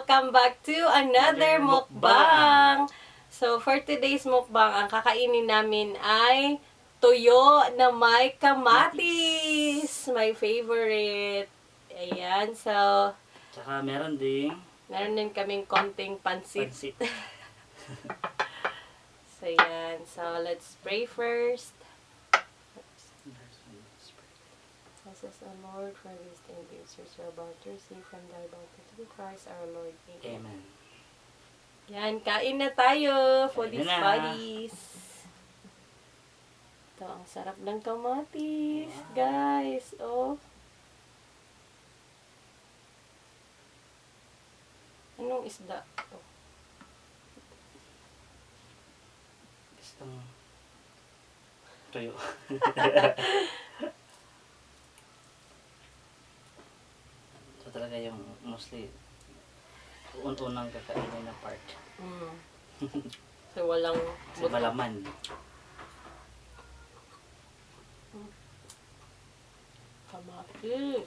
Welcome back to another mukbang! So, for today's mukbang, ang kakainin namin ay tuyo na may kamatis. My favorite. Ayan, so... Tsaka meron din kaming konting pansit. pansit. So, ayan. So, let's pray first. Bless us, O Lord, for these things we're about to receive from thy bounty through Christ our Lord. Amen. Amen. Yan, kain na tayo for Kain these na. buddies. Ito, ang sarap ng kamatis, guys. Oh. Anong isda ito? Gustong tuyo. So talaga yung mostly unang kakainin na part. So, walang Kasi malaman. kamatis.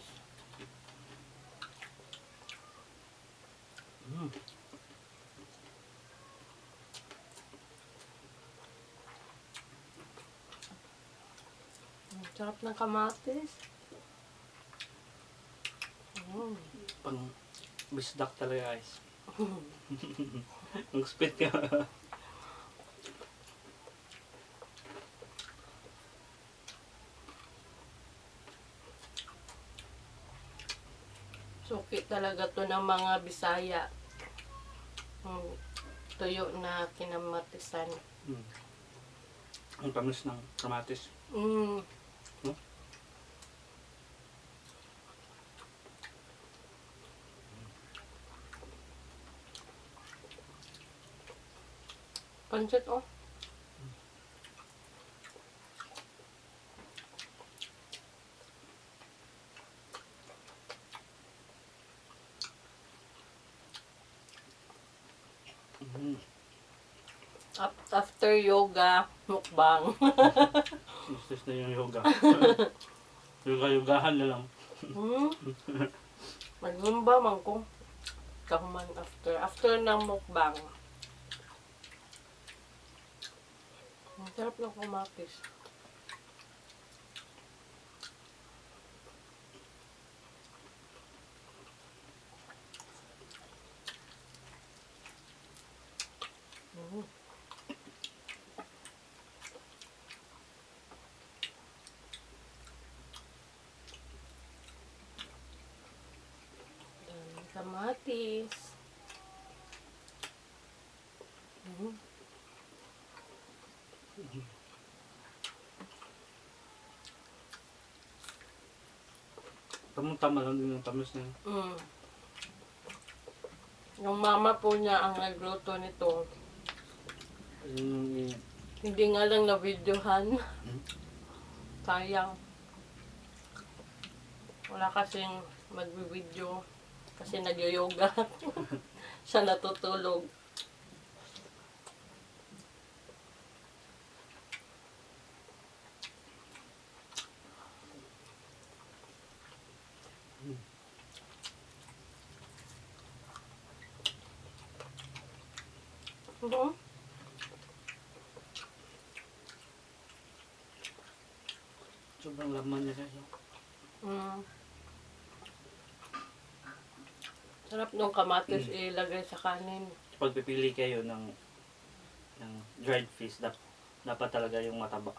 Ang sarap ng kamatis. Pang bisdak talaga guys. Ang spit ka. Suki talaga to ng mga Bisaya. Tuyo na kinamatisan. Ang tamis ng kamatis. No? Pancit, oh. After yoga, mukbang. Gusto na yung yoga. Yoga-yogahan na lang. Maglumba man ko. Kahuman after. After ng mukbang. Ang sarap ng kamatis. Kamatis. Tama lang din yung tamis niya. Yung mama po niya ang nagluto nito. Hindi nga lang na-videohan. Sayang. Wala kasing mag-video. Kasi nag-yoga. Siya natutulog. Sobrang laman niya guys. Sarap nung kamatis ilagay sa kanin. Pag pipili kayo ng dried fish, dapat talaga yung mataba.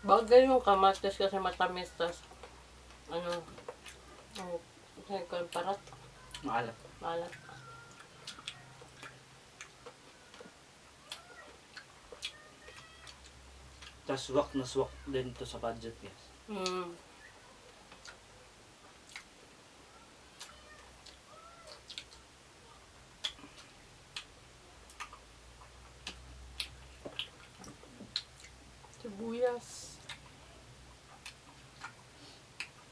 Bagay yung kamatis kasi matamis, tas parat. Maalat. Maalat. Tas swak na swak din to sa budget guys. Sibuyas.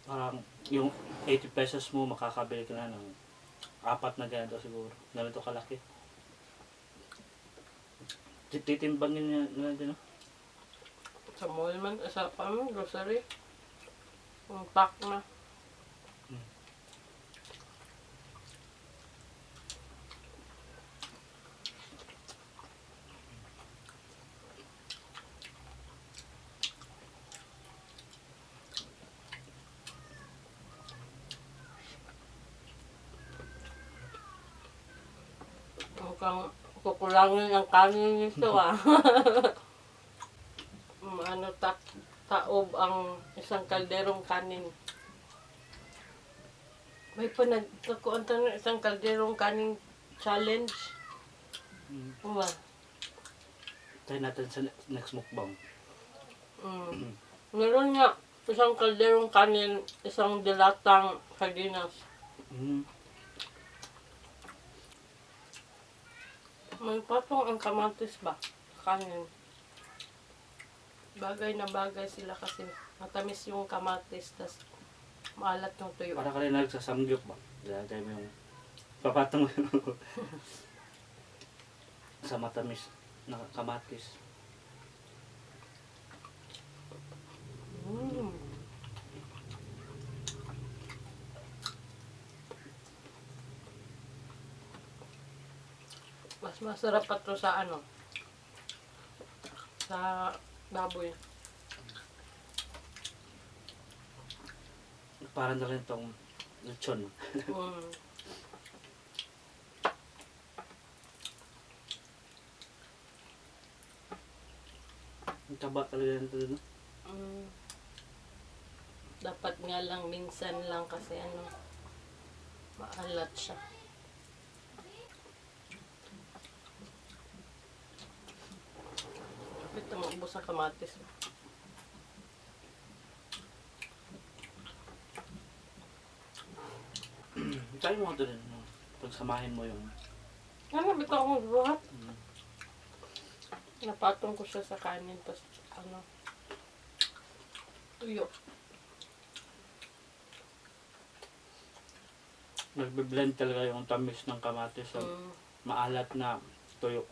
Parang yung 80 pesos mo makakabili ka na ng 4 na ganito siguro. Ganito kalaki. Titimbangin niya na din. Sa mall man, sa grocery. Ang pack na. Mukhang kukulangin ang kanin nito ah. Ano, taob ang isang kalderong kanin. May pa nagkakuan ng isang kalderong kanin challenge. Uwa. Try natin sa next mukbang. Meron nga isang kalderong kanin, isang dilatang sardinas. May patong ang kamatis ba? Kanin. Bagay na bagay sila kasi matamis yung kamatis, tas maalat yung tuyo. Para ka rin nagsasamgyup ba? Ilagay mo yung papatong mo sa matamis na kamatis. Mas masarap pa to sa ano? Sa baboy. Parang na rin itong lechon. Ang taba talaga nito, no? Dapat nga lang minsan lang kasi ano, maalat siya. Ito maubos ang kamatis. Try mo ito rin. Pagsamahin mo yung... Ano, bitaw akong buhat. Napatong ko siya sa kanin. Tapos, ano, tuyo. Nagbe-blend talaga yung tamis ng kamatis sa maalat na tuyo.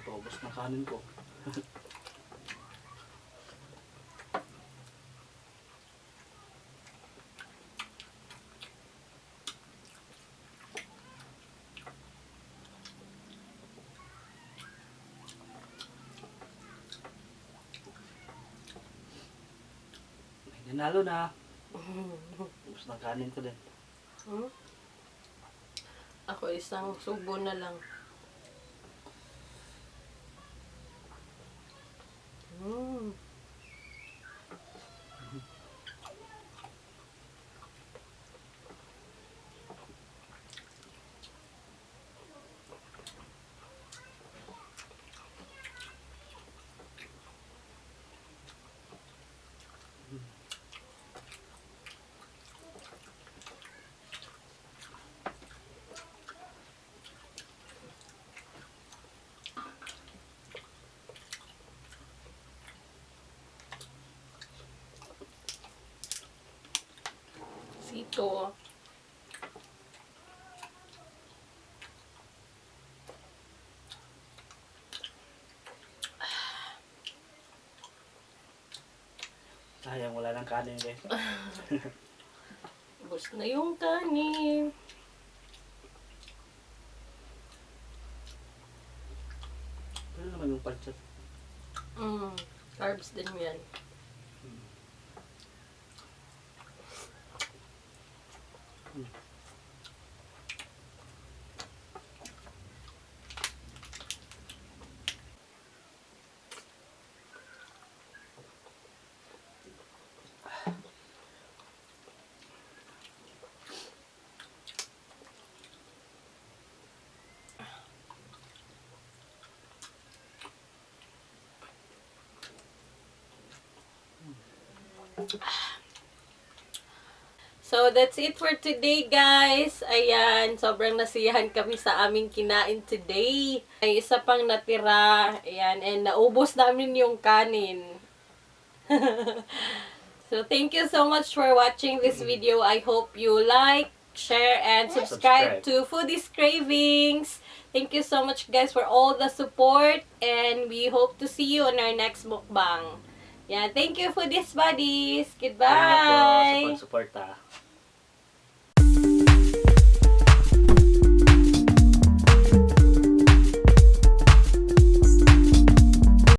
Paubos ng kanin ko. Nanalo na. Ubos ng kanin ko din. Ako isang subo na lang. Sito. Sayang, wala ng kanin guys. Ubos na yung kanin. Pero naman yung panchat. Carbs din yan. So, that's it for today, guys. Ayan, sobrang nasiyahan kami sa aming kinain today. Ay, isa pang natira. Ayan, and naubos namin yung kanin. So, thank you so much for watching this video. I hope you like, share, and subscribe to Foodiez Cravings. Thank you so much, guys, for all the support. And we hope to see you on our next mukbang. Yeah, thank you, Foodiez Buddies. Salamat po sa Goodbye. pag-suporta.